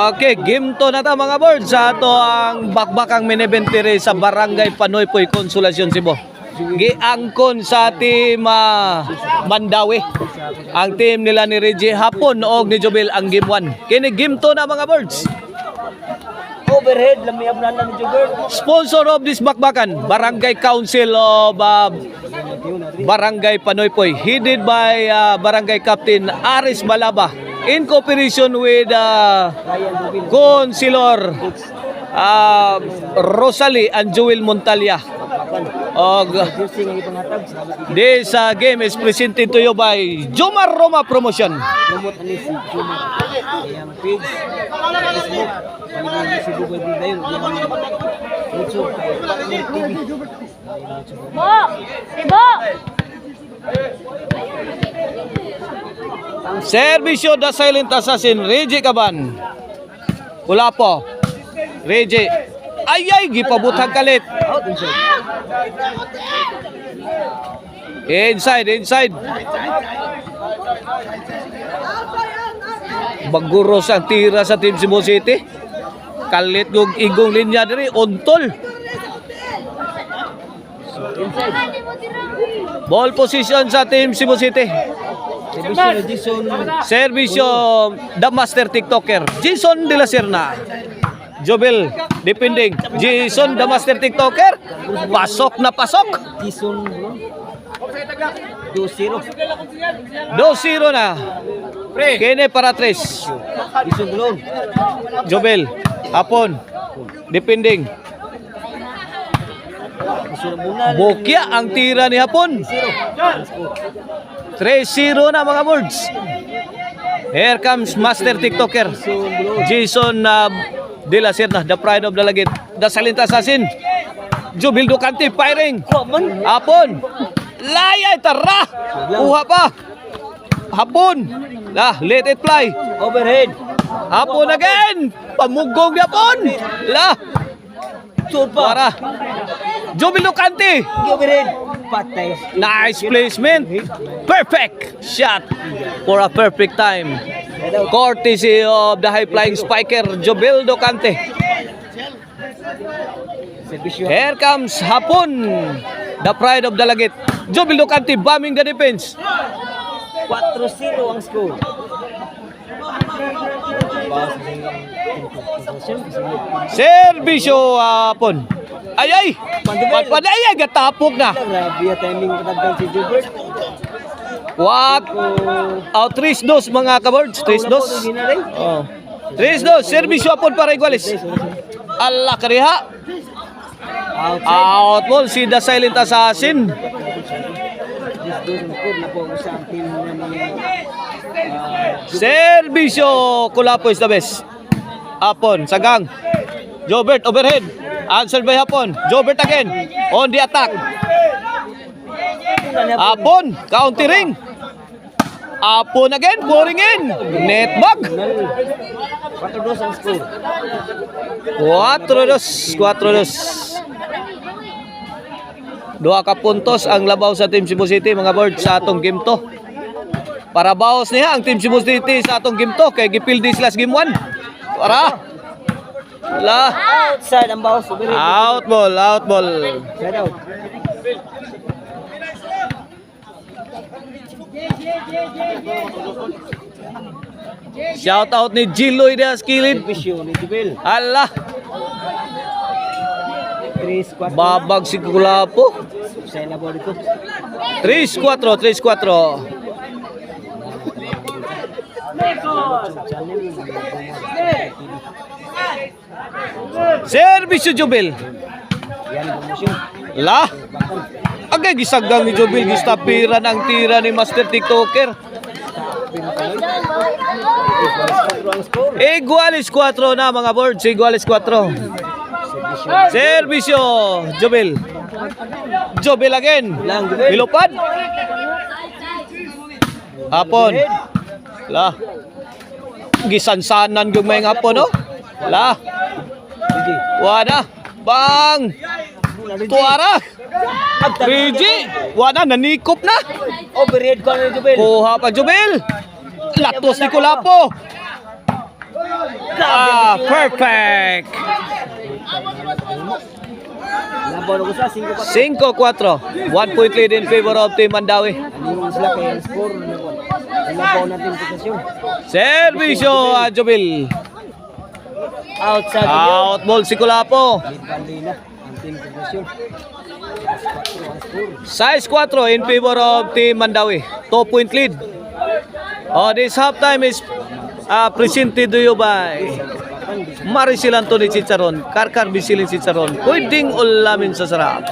Okay, game to na ta mga boards. Sa ato ang bakbakang minibentire sa Barangay Panoypoy, Consolacion, Cebu. Giangkon sa team Mandawi. Ang team nila ni Reggie Hapon o ni Jobel ang game 1. Kini game to na mga boards. Overhead, lamiyab na lang ni Jobert. Sponsor of this bakbakan, Barangay Council of Barangay Panoypoy, headed by Barangay Captain Aris Balaba, in cooperation with Councilor Rosalie and Joel Montalya. This game is presented to you by Jomar Roma Promotion. Servisyo The Silent Assassin, Reggie Caban. Wala po. Reggie. Ay, gipabutang kalit. Inside. Baguros ang tira sa Team Cebu City. Kalit ng igong linya diri, ontol. Ball position sa Team Cebu City. Servisyo The Master TikToker, Jason De La Serna. Jobel, defending. Jason The Master TikToker. Pasok na pasok. Jason 2-0. 2-0 na. Kene para 3. Jason Jobel, Hapon, defending. Bokya ang tira ni Hapon. 3-0 na mga boards. Here comes Master TikToker, Jason De La Serna, the pride of the Lagit, the Silent Assassin. Jobel Ducante firing. Hapon. Layay, tara. Kuha pa. Hapon. Let it fly. Overhead. Hapon again. Pamugong ni Hapon. Para. Jobel Ducante. Overhead. Patay. Nice placement. Perfect shot for a perfect time. Courtesy of the high-flying spiker, Jobel Ducante. Here comes Hapon, the pride of the Lagit. Jobel Ducante bombing the defense. 4-0 ang score. Servisyo Hapon. Ay! Panpaday, gatapok na. Grabe timing patagdan si Jobert. What? 3-2 mga kaboards. 3-2. 3-2. Servisyo Hapon para Iguales. Allah kariha. Out ball si The Silent Assassin. Servisyo Kulapo is the best. Hapon, sagang. Jobert overhead. Answered by Hapon. Jobert again. On the attack. Hapon, countering. Hapon again, pouring in. Net bag. 4-2 ang score. 4-2. Dua ka puntos ang labaw sa Team Cebu City mga board sa atong game to. Para bawas niya ang Team Cebu City sa atong game to kay gipildi sila sa game 1. Para. Outside ang bawas. Out ball. Side out. Shout out ni Jiloy Diaz Kilid. Servisyo ni Jobel. Allah. 3-4. Babag si Kulapo. Sa ilabo dito. 3-4. Servisyo Jobel. Yan ang promotion. Agay gisagang ni Jobel, gistapiran ang tira ni Master TikToker. Iguales 4 na mga boards. Iguales 4. Servisyo Jobel. Jobel again. Milupad. Hapon. Gisansanan yung mga hapon, no? Wala. Bang. Tuara. Rigi. Wala, nanikop na. Overhead ko na ni Jubel. Kuha pa Jubil. Latos ni Kulapo. Perfect. Laban ko sa 5-4. 5-4. 1 point lead in favor of Team Mandawi. Ano sila kaya score na po. Laban natin posisyon. Servisyo Jubil. Outside. Out ball si Kulapo. Bandila ang team posisyon. 6-4 in favor of Team Mandawi. 2 point lead. This halftime is presented to you by Maricel Anthony Chicharon, Karkar Bisilin Chicharon, pwedeng ulamin sa sarap.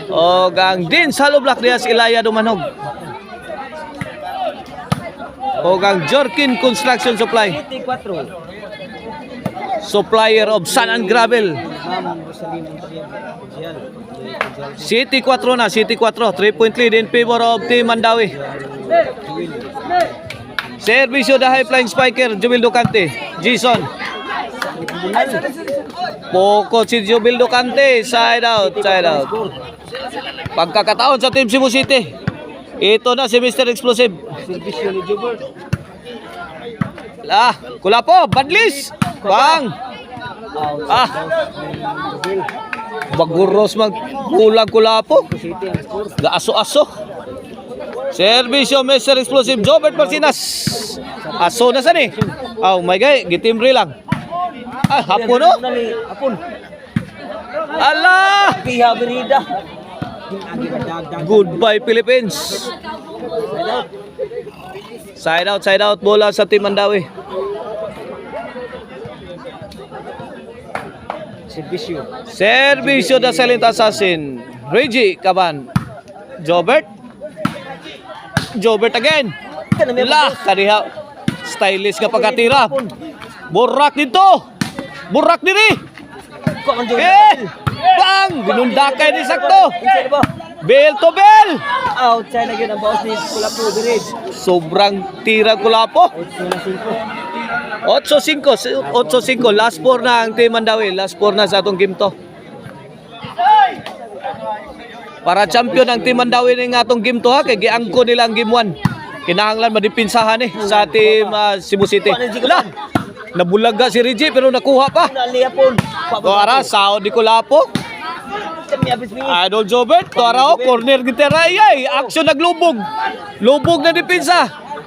O gang din sa Black Diaz Ilaya Dumanog. O gang Jorkin Construction Supply, 4. supplier of sand and gravel. Ma'am Rosalina City 4 na, City 4, 3 point lead in favor of Team Mandawi. Servisyo the high flying spiker, Jubil Ducante, Jason. Poko si Jubil Ducante, side out. Pagkakataon sa Team Cebu City. Ito na si Mr. Explosive. Servisyo ni Jubel. Kulapo, badlis. Bang. Baguros mag kulang Kulapo. City ang score. Gaaso-aso. Servisyo Mr. Explosive, Jobert Marcinas. Aso na sani. Oh my God, gitimbre lang. Hapon no? Hapon. Ala! Piha Berida. Goodbye Philippines. Side out bola sa Team Mandawi. Servisyo the silent assassin, Reggie Caban. Jobert again. Kaniha stylish nga pagkatira. Burak dito. Burak diri. Bang! Binundakay ni sakto. Bell to bell. Outside na yun ang boss ni Kulapo Bered. Sobrang tira Kulapo. 8-5. Last 4 na ang Team Mandawi. Last 4 na sa atong game to. Para champion ang Team Mandawi ng atong game to ha. Kaya giangko nila ang game 1. Kinahanglan madipinsahan sa Team Cebu City. Nabulaga si Reggie pero nakuha pa. Tuara, sao di Kulapo. Idol Jobert, tuara corner gitera ay action naglubog. Lubog na dipinsa.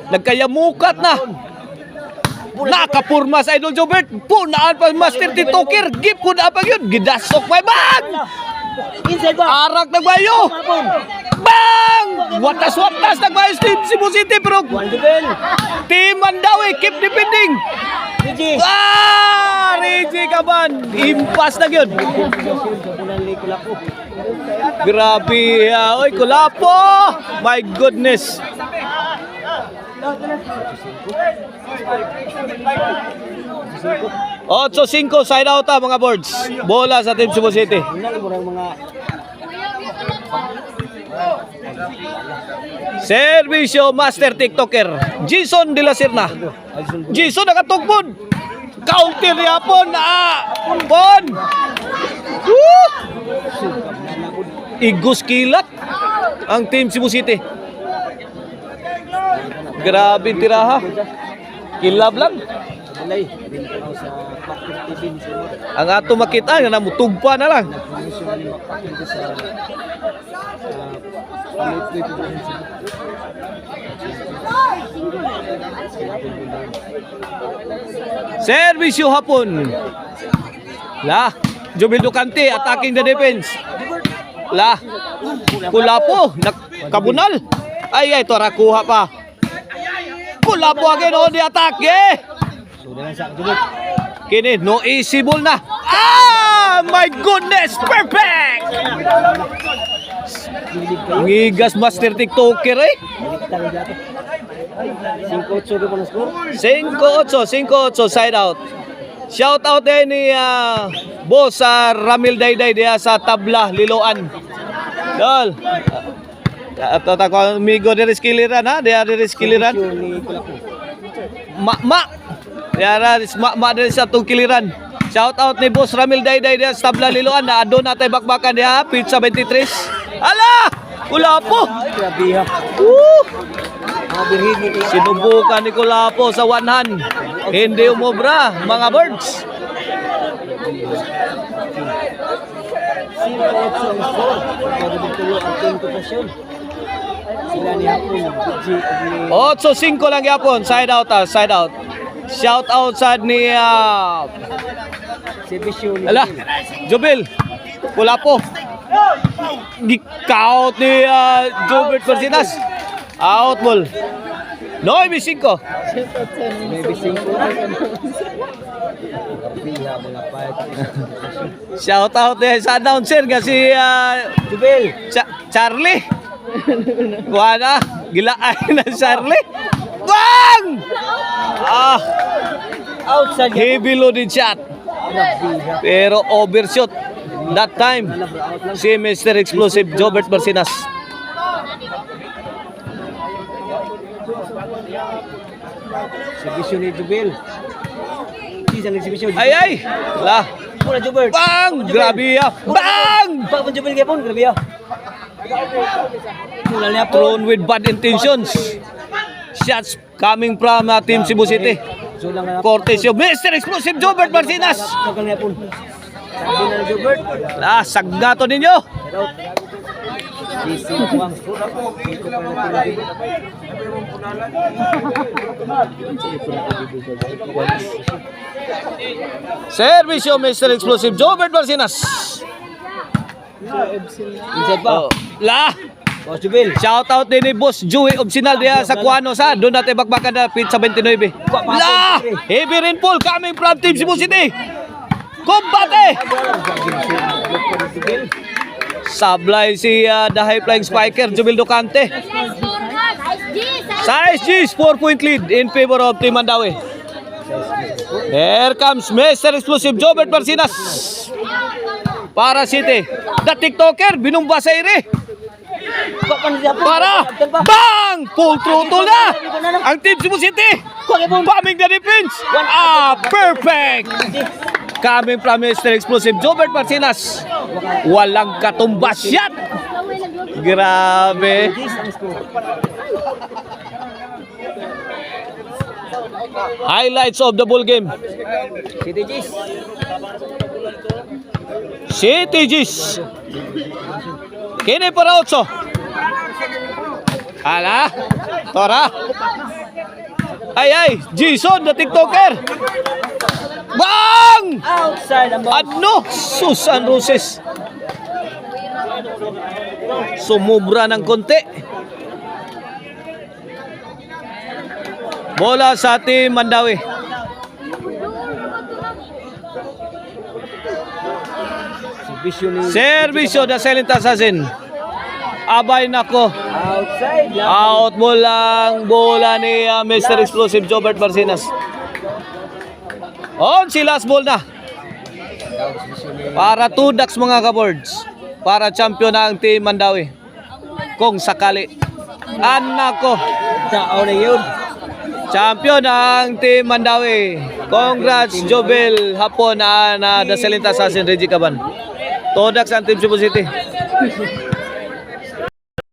Nagkayamukat na. Nakapurma sa Idol Jobert. Punaan pa Master TikToker. Gip ko na pa yun. Gidasok may bag. Arak nagbayo. Bang! Watas-watas nagbayo Team Cebu City pero Team Mandawi keep defending. Reggie Caban. Impas na yun. Grabe. Oy, Kulapo. My goodness. 8-5 side out mga boards. Bola sa Team Cebu City. Servisyo Master TikToker Jason de la Serna. Jason nakatugpod. Counter yapon. Pon. Igus kilat ang Team Cebu City. Grabe tiraha. Kilab lang. Ang ato makita nga namutugpa na lang. Servisyo hapon. Jubil Ducante attacking the defense. Kulapo kabunal. Ay tora kuha pa. Kulapo again on the attack. Kini no easy ball na. My goodness, perfect. Ngigas Master TikToker 5-8 side out. Shout out din ni boss Ramil Dayday diya sa Tabla Liloan. Dol. Ato ta ko amigo diri skiliran ha, diya diri skiliran. Ma. Diya diri sa tong kiliran. Shout out ni Boss Ramil Dayday diya sa Tabla Liloan na adon natay bakbakan diya pizza 23. Ala! Kulapo. Ay, grabe ha. Woo! Mga birhin ni Kulapo. Sinubukan ni Kulapo sa one hand. Hindi umobra, mga birds. Sino pa ito ang score? Bago ditulo ang team kupasyon. Sila ni Hapon. 8-5 lang yapon, side out ah, side out. Shout out sa ni Si Bisyo ni ala, Jobil. Kulapo. Gikaut ni Jobert Persinas. Out ball. 9-5. Maybe 5. Grabe ha, mga payat. Shout out sa announcer nga si Jubel. Charlie. Kuha gilaan na Charlie. Bang! Outside. Heavy loaded shot. Grabe ha. Pero overshot. That time, si Mr. Explosive Jobert Barcinas. Si Bisyo ni Jubel. Sisa ni si Bisyo. Ay, ay! Lah. Muna Jubel. Bang! Grabe ya! Bang! Pak pun Jubel gapon. Grabe ha. Mula niya po. Thrown with bad intentions. Shots coming from Team Cebu City. So lang na. Cortes yung Mr. Explosive Jobert Barcinas. Sagal niya po. Sabi na Jubert. Ah, sagdato ninyo. Sisi Kuang. Servisyo Mr. Explosive Jobert Barcinas. Inside pa. Lah. Oh, Jubel. Shout out din ni Boss Joey Obsinal diya sa Kuano sa doon natin bakbakan na pizza 29. Lah! Heavy rainfall coming from Team Cebu City. Kumbate! Sablay si the high flying spiker Jubil Docante. Size G's 4-point lead in favor of Team Mandawi. Here comes Mr. Explosive Jobert Barcinas. Para City. The TikToker binumba sa ire. Para bang! Full throttle na! Ang Team Cebu City! Bombing the defense! Perfect! Coming from Mr. Explosive Jobert Barcinas. Walang katumbas shot! Grabe! Highlights of the ball game. City G's. Kini para 8. Ala, Tora. Ay, Jason, the TikToker. Bang! Outside ang ball. Ano? Susan Roses. Sumubra ng konti. Bola sa Team Mandawi. Servisyo the Silent Assassin. Abay nako. Outside lang. Out mo lang bola ni Mr. Explosive Jobert Barcinas. On si last ball na. Para 2 ducks mga kaboards. Para champion na ang Team Mandawi. Kung sakali. Anako. Tao na yun. Champion ang Team Mandawi. Congrats Jobel Hapon na the Silent Assassin Reggie Caban. 2 ducks ang Team Cebu City.